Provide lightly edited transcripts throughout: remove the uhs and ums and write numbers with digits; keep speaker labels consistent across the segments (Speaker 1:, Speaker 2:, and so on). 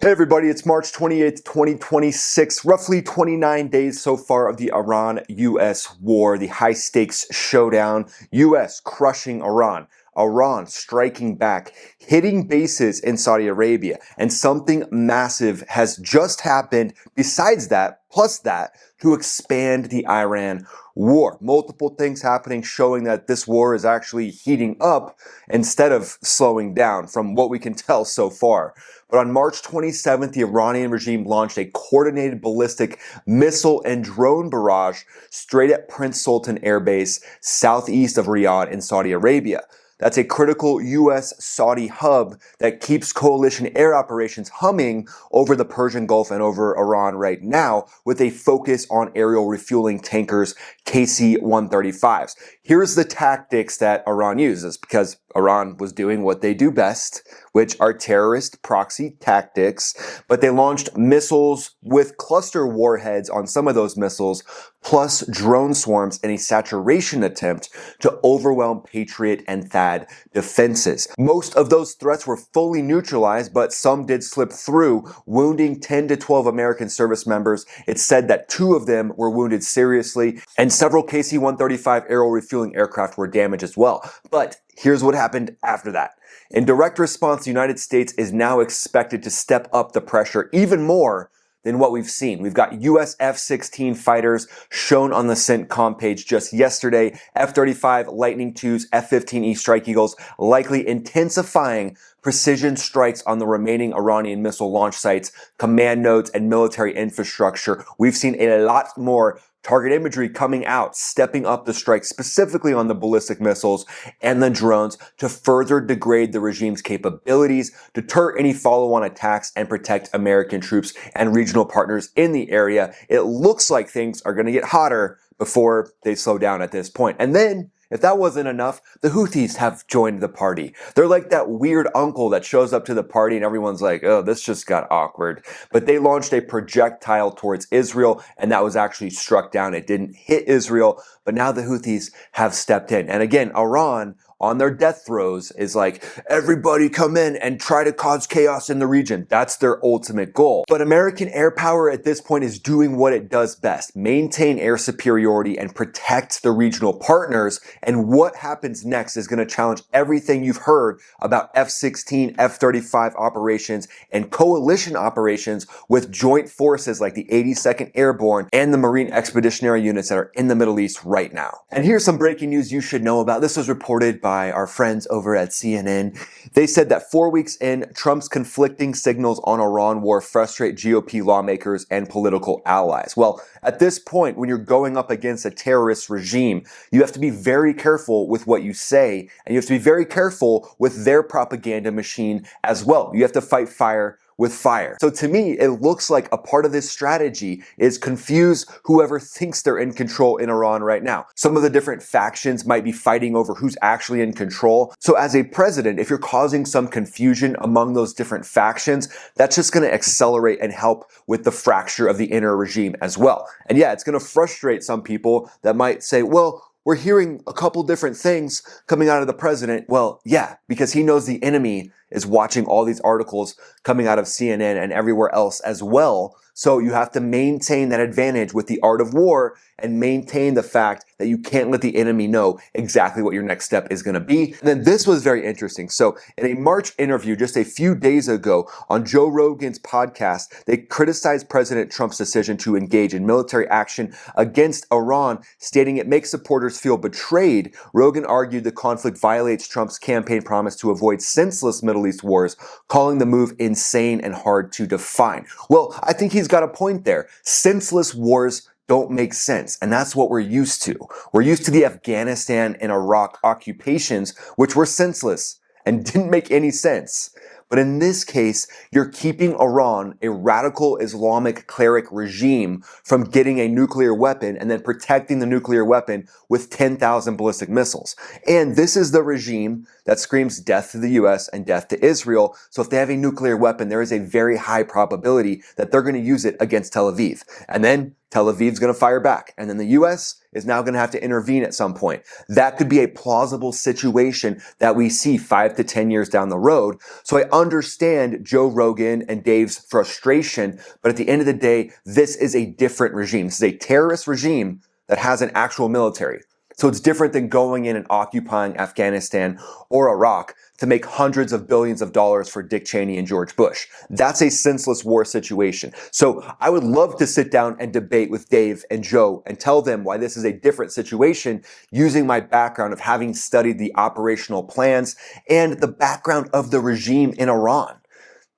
Speaker 1: Hey everybody, it's March 28th, 2026, roughly 29 days so far of the Iran-US war, the high-stakes showdown, US crushing Iran, Iran striking back, hitting bases in Saudi Arabia, and something massive has just happened besides that, plus that, to expand the Iran war. Multiple things happening showing that this war is actually heating up instead of slowing down from what we can tell so far. But on March 27th, the Iranian regime launched a coordinated ballistic missile and drone barrage straight at Prince Sultan Air Base southeast of Riyadh in Saudi Arabia. That's a critical US-Saudi hub that keeps coalition air operations humming over the Persian Gulf and over Iran right now, with a focus on aerial refueling tankers KC-135s. Here's the tactics that Iran uses, because Iran was doing what they do best, which are terrorist proxy tactics, but they launched missiles with cluster warheads on some of those missiles, plus drone swarms in a saturation attempt to overwhelm Patriot and THAAD defenses. Most of those threats were fully neutralized, but some did slip through, wounding 10 to 12 American service members. It's said that 2 of them were wounded seriously, and several KC-135 aerial refueling aircraft were damaged as well. But here's what happened after that. In direct response, the United States is now expected to step up the pressure even more than what we've seen. We've got US F-16 fighters shown on the CENTCOM page just yesterday, F-35 Lightning IIs, F-15E Strike Eagles likely intensifying precision strikes on the remaining Iranian missile launch sites, command nodes, and military infrastructure. We've seen a lot more target imagery coming out, stepping up the strikes specifically on the ballistic missiles and the drones to further degrade the regime's capabilities, deter any follow-on attacks, and protect American troops and regional partners in the area. It looks like things are going to get hotter before they slow down at this point. And then, if that wasn't enough, the Houthis have joined the party. They're like that weird uncle that shows up to the party and everyone's like, oh, this just got awkward. But they launched a projectile towards Israel, and that was actually struck down. It didn't hit Israel, but now the Houthis have stepped in. And again, Iran, on their death throes, is like, everybody come in and try to cause chaos in the region. That's their ultimate goal. But American air power at this point is doing what it does best: maintain air superiority and protect the regional partners. And what happens next is going to challenge everything you've heard about F-16, F-35 operations and coalition operations with joint forces like the 82nd Airborne and the Marine Expeditionary Units that are in the Middle East right now. And here's some breaking news you should know about. This was reported by our friends over at CNN. They said that 4 weeks in, Trump's conflicting signals on Iran war frustrate GOP lawmakers and political allies. Well, at this point, when you're going up against a terrorist regime, you have to be very careful with what you say, and you have to be very careful with their propaganda machine as well. You have to fight fire with fire. So to me, it looks like a part of this strategy is confuse whoever thinks they're in control in Iran right now. Some of the different factions might be fighting over who's actually in control. So as a president, if you're causing some confusion among those different factions, that's just going to accelerate and help with the fracture of the inner regime as well. And yeah, it's going to frustrate some people that might say, well, we're hearing a couple different things coming out of the president. Well, yeah, because he knows the enemy is watching all these articles coming out of CNN and everywhere else as well. So you have to maintain that advantage with the art of war and maintain the fact that you can't let the enemy know exactly what your next step is going to be. And then this was very interesting. So in a March interview just a few days ago on Joe Rogan's podcast, they criticized President Trump's decision to engage in military action against Iran, stating it makes supporters feel betrayed. Rogan argued the conflict violates Trump's campaign promise to avoid senseless Middle East wars, calling the move insane and hard to define. Well, I think he's got a point there. Senseless wars don't make sense. And that's what we're used to. We're used to the Afghanistan and Iraq occupations, which were senseless and didn't make any sense. But in this case, you're keeping Iran, a radical Islamic cleric regime, from getting a nuclear weapon and then protecting the nuclear weapon with 10,000 ballistic missiles. And this is the regime that screams death to the US and death to Israel. So if they have a nuclear weapon, there is a very high probability that they're going to use it against Tel Aviv. And then Tel Aviv's going to fire back. And then the US is now going to have to intervene at some point. That could be a plausible situation that we see 5 to 10 years down the road. So I understand Joe Rogan and Dave's frustration, but at the end of the day, this is a different regime. This is a terrorist regime that has an actual military. So it's different than going in and occupying Afghanistan or Iraq to make hundreds of billions of dollars for Dick Cheney and George Bush. That's a senseless war situation. So I would love to sit down and debate with Dave and Joe and tell them why this is a different situation using my background of having studied the operational plans and the background of the regime in Iran.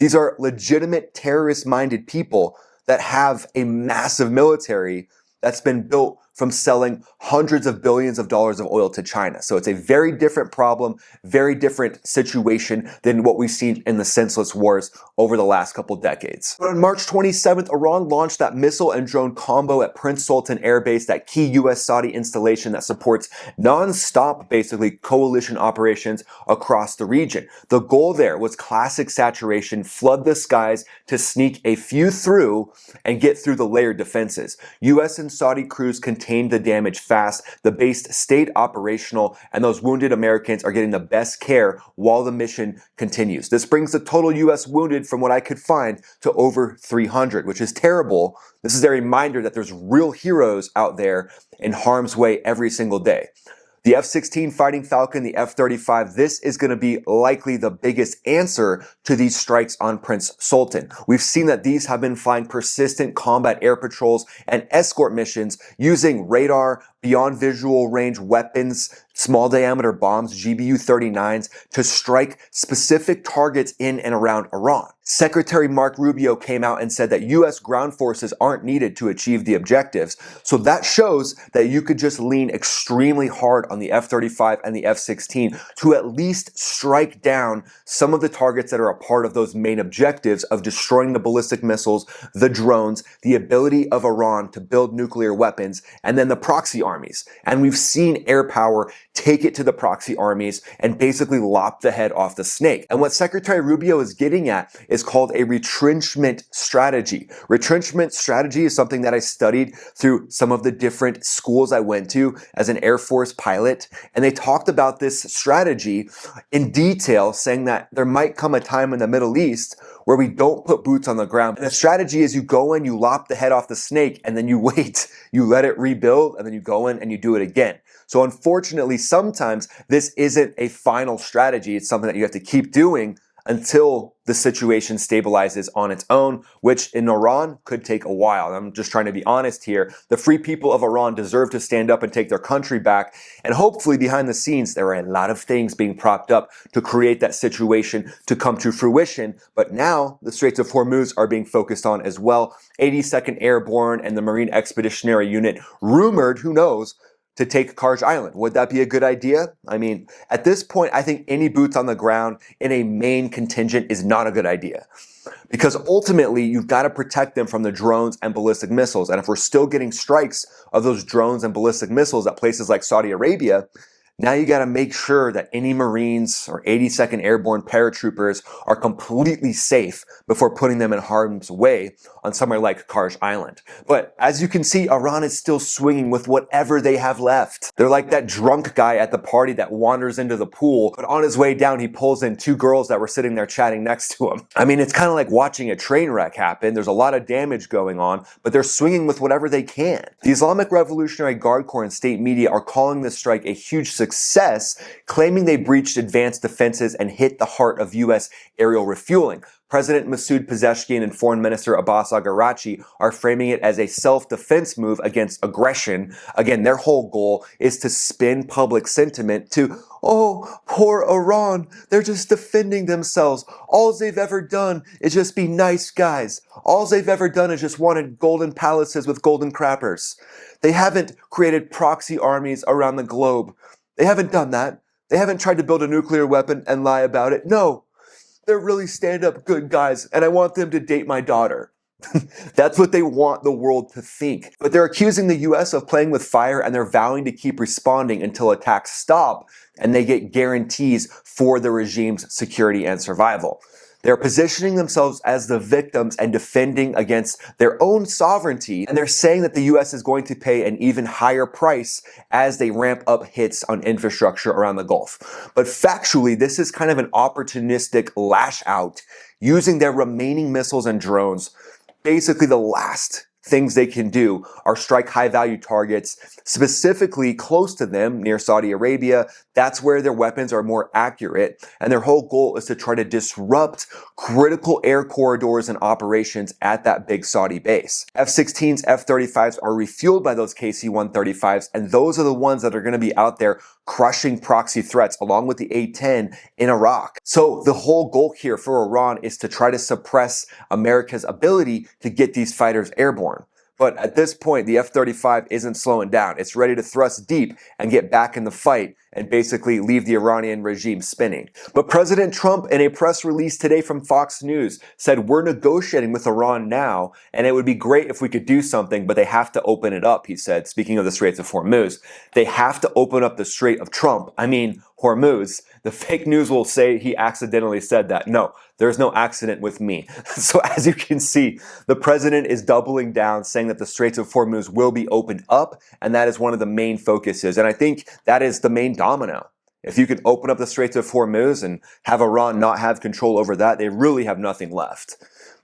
Speaker 1: These are legitimate terrorist-minded people that have a massive military that's been built from selling hundreds of billions of dollars of oil to China. So it's a very different problem, very different situation than what we've seen in the senseless wars over the last couple decades. But on March 27th, Iran launched that missile and drone combo at Prince Sultan Air Base, that key US-Saudi installation that supports non-stop, basically, coalition operations across the region. The goal there was classic saturation, flood the skies to sneak a few through and get through the layered defenses. US and Saudi crews contained the damage fast, the base stayed operational, and those wounded Americans are getting the best care while the mission continues. This brings the total US wounded from what I could find to over 300, which is terrible. This is a reminder that there's real heroes out there in harm's way every single day. The F-16 Fighting Falcon, the F-35, this is going to be likely the biggest answer to these strikes on Prince Sultan. We've seen that these have been flying persistent combat air patrols and escort missions using radar, beyond visual range weapons, small diameter bombs, GBU-39s, to strike specific targets in and around Iran. Secretary Mark Rubio came out and said that US ground forces aren't needed to achieve the objectives. So that shows that you could just lean extremely hard on the F-35 and the F-16 to at least strike down some of the targets that are a part of those main objectives of destroying the ballistic missiles, the drones, the ability of Iran to build nuclear weapons, and then the proxy armies. And we've seen air power take it to the proxy armies and basically lop the head off the snake. And what Secretary Rubio is getting at is called a retrenchment strategy. Retrenchment strategy is something that I studied through some of the different schools I went to as an Air Force pilot. And they talked about this strategy in detail, saying that there might come a time in the Middle East where we don't put boots on the ground. And the strategy is you go in, you lop the head off the snake, and then you wait. You let it rebuild, and then you go in and you do it again. So unfortunately, sometimes this isn't a final strategy. It's something that you have to keep doing until the situation stabilizes on its own, which in Iran could take a while. I'm just trying to be honest here. The free people of Iran deserve to stand up and take their country back. And hopefully behind the scenes, there are a lot of things being propped up to create that situation to come to fruition. But now the Straits of Hormuz are being focused on as well. 82nd Airborne and the Marine Expeditionary Unit rumored, who knows, to take Karj Island. Would that be a good idea? I mean, at this point, I think any boots on the ground in a main contingent is not a good idea. Because ultimately, you've got to protect them from the drones and ballistic missiles. And if we're still getting strikes of those drones and ballistic missiles at places like Saudi Arabia, now you got to make sure that any Marines or 82nd Airborne paratroopers are completely safe before putting them in harm's way on somewhere like Karj Island. But as you can see, Iran is still swinging with whatever they have left. They're like that drunk guy at the party that wanders into the pool, but on his way down, he pulls in two girls that were sitting there chatting next to him. I mean, it's kind of like watching a train wreck happen. There's a lot of damage going on, but they're swinging with whatever they can. The Islamic Revolutionary Guard Corps and state media are calling this strike a huge success, claiming they breached advanced defenses and hit the heart of U.S. aerial refueling. President Masoud Pezeshkian and Foreign Minister Abbas Araghchi are framing it as a self-defense move against aggression. Again, their whole goal is to spin public sentiment to, oh, poor Iran, they're just defending themselves. All they've ever done is just be nice guys. All they've ever done is just wanted golden palaces with golden crappers. They haven't created proxy armies around the globe. They haven't done that. They haven't tried to build a nuclear weapon and lie about it. No. They're really stand-up good guys, and I want them to date my daughter. That's what they want the world to think. But they're accusing the US of playing with fire, and they're vowing to keep responding until attacks stop and they get guarantees for the regime's security and survival. They're positioning themselves as the victims and defending against their own sovereignty. And they're saying that the US is going to pay an even higher price as they ramp up hits on infrastructure around the Gulf. But factually, this is kind of an opportunistic lash out using their remaining missiles and drones. Basically, the last things they can do are strike high-value targets, specifically close to them, near Saudi Arabia. That's where their weapons are more accurate, and their whole goal is to try to disrupt critical air corridors and operations at that big Saudi base. F-16s, F-35s are refueled by those KC-135s, and those are the ones that are going to be out there crushing proxy threats, along with the A-10 in Iraq. So the whole goal here for Iran is to try to suppress America's ability to get these fighters airborne. But at this point, the F-35 isn't slowing down. It's ready to thrust deep and get back in the fight and basically leave the Iranian regime spinning. But President Trump, in a press release today from Fox News, said we're negotiating with Iran now, and it would be great if we could do something, but they have to open it up, he said, speaking of the Straits of Hormuz. They have to open up the Strait of Hormuz. The fake news will say he accidentally said that. No, there's no accident with me. So as you can see, the president is doubling down, saying that the Straits of Hormuz will be opened up, and that is one of the main focuses. And I think that is the main domino. If you can open up the Straits of Hormuz and have Iran not have control over that, they really have nothing left.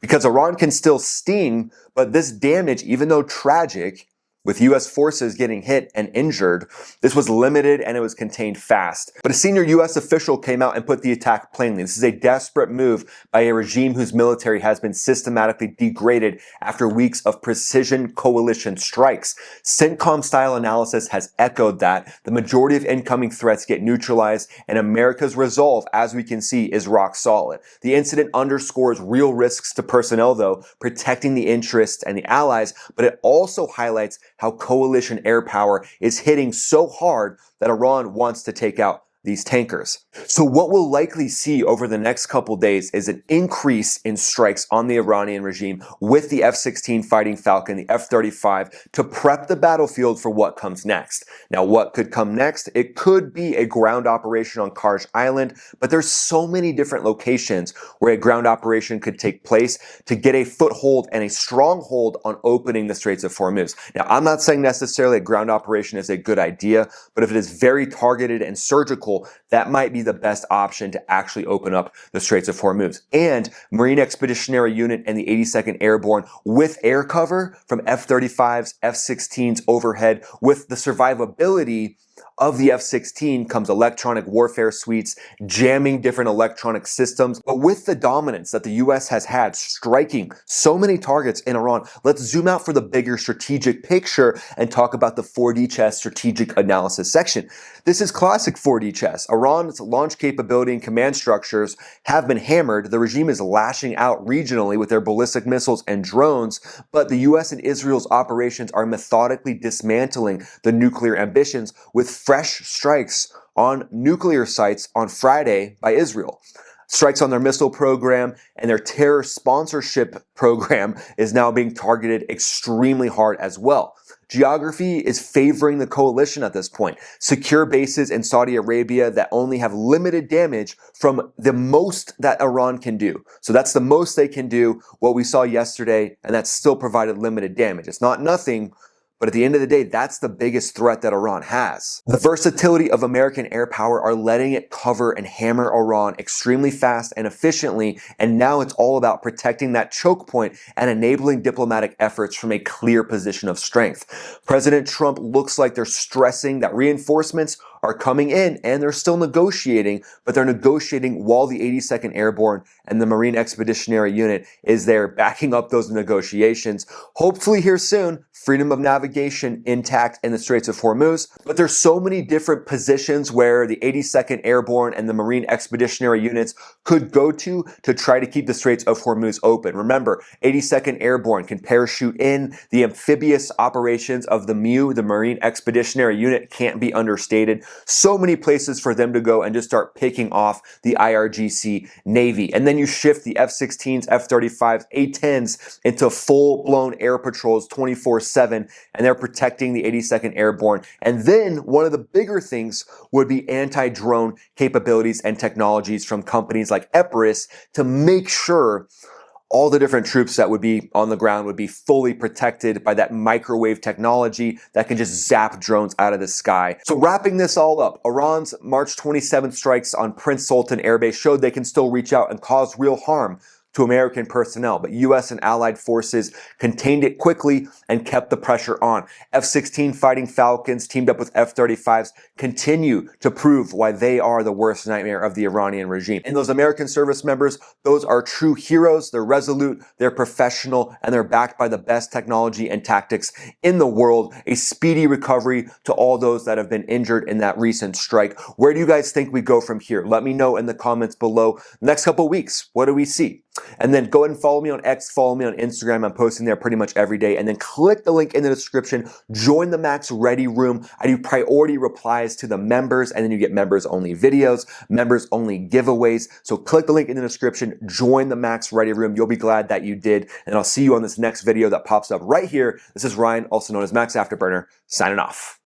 Speaker 1: Because Iran can still sting, but this damage, even though tragic, with U.S. forces getting hit and injured, this was limited and it was contained fast. But a senior U.S. official came out and put the attack plainly. This is a desperate move by a regime whose military has been systematically degraded after weeks of precision coalition strikes. CENTCOM-style analysis has echoed that. The majority of incoming threats get neutralized, and America's resolve, as we can see, is rock solid. The incident underscores real risks to personnel, though, protecting the interests and the allies, but it also highlights how coalition air power is hitting so hard that Iran wants to take out these tankers. So what we'll likely see over the next couple days is an increase in strikes on the Iranian regime with the F-16 Fighting Falcon, the F-35, to prep the battlefield for what comes next. Now, what could come next? It could be a ground operation on Karj Island, but there's so many different locations where a ground operation could take place to get a foothold and a stronghold on opening the Straits of Hormuz. Now, I'm not saying necessarily a ground operation is a good idea, but if it is very targeted and surgical, that might be the best option to actually open up the Straits of Hormuz. And Marine Expeditionary Unit and the 82nd Airborne with air cover from F-35s, F-16s overhead, with the survivability of the F-16 comes electronic warfare suites, jamming different electronic systems. But with the dominance that the US has had, striking so many targets in Iran, let's zoom out for the bigger strategic picture and talk about the 4D chess strategic analysis section. This is classic 4D chess. Iran's launch capability and command structures have been hammered. The regime is lashing out regionally with their ballistic missiles and drones, but the US and Israel's operations are methodically dismantling the nuclear ambitions with fresh strikes on nuclear sites on Friday by Israel. Strikes on their missile program and their terror sponsorship program is now being targeted extremely hard as well. Geography is favoring the coalition at this point. Secure bases in Saudi Arabia that only have limited damage from the most that Iran can do. So that's the most they can do, what we saw yesterday, and that still provided limited damage. It's not nothing, but at the end of the day, that's the biggest threat that Iran has. The versatility of American air power are letting it cover and hammer Iran extremely fast and efficiently, and now it's all about protecting that choke point and enabling diplomatic efforts from a clear position of strength. President Trump looks like they're stressing that reinforcements are coming in and they're still negotiating, but they're negotiating while the 82nd Airborne and the Marine Expeditionary Unit is there backing up those negotiations. Hopefully here soon, freedom of navigation intact in the Straits of Hormuz, but there's so many different positions where the 82nd Airborne and the Marine Expeditionary Units could go to try to keep the Straits of Hormuz open. Remember, 82nd Airborne can parachute in. The amphibious operations of the MU, the Marine Expeditionary Unit, can't be understated. So many places for them to go and just start picking off the IRGC Navy. And then you shift the F-16s, F-35s, A-10s into full-blown air patrols 24/7, and they're protecting the 82nd Airborne. And then one of the bigger things would be anti-drone capabilities and technologies from companies like Epirus to make sure all the different troops that would be on the ground would be fully protected by that microwave technology that can just zap drones out of the sky. So wrapping this all up, Iran's March 27th strikes on Prince Sultan Air Base showed they can still reach out and cause real harm to American personnel, but US and allied forces contained it quickly and kept the pressure on. F-16 Fighting Falcons teamed up with F-35s continue to prove why they are the worst nightmare of the Iranian regime. And those American service members, those are true heroes. They're resolute, they're professional, and they're backed by the best technology and tactics in the world. A speedy recovery to all those that have been injured in that recent strike. Where do you guys think we go from here? Let me know in the comments below. Next couple weeks, what do we see? And then go ahead and follow me on X, follow me on Instagram. I'm posting there pretty much every day. And then click the link in the description. Join the Max Ready Room. I do priority replies to the members, and then you get members only videos, members only giveaways. So click the link in the description. Join the Max Ready Room. You'll be glad that you did. And I'll see you on this next video that pops up right here. This is Ryan, also known as Max Afterburner, signing off.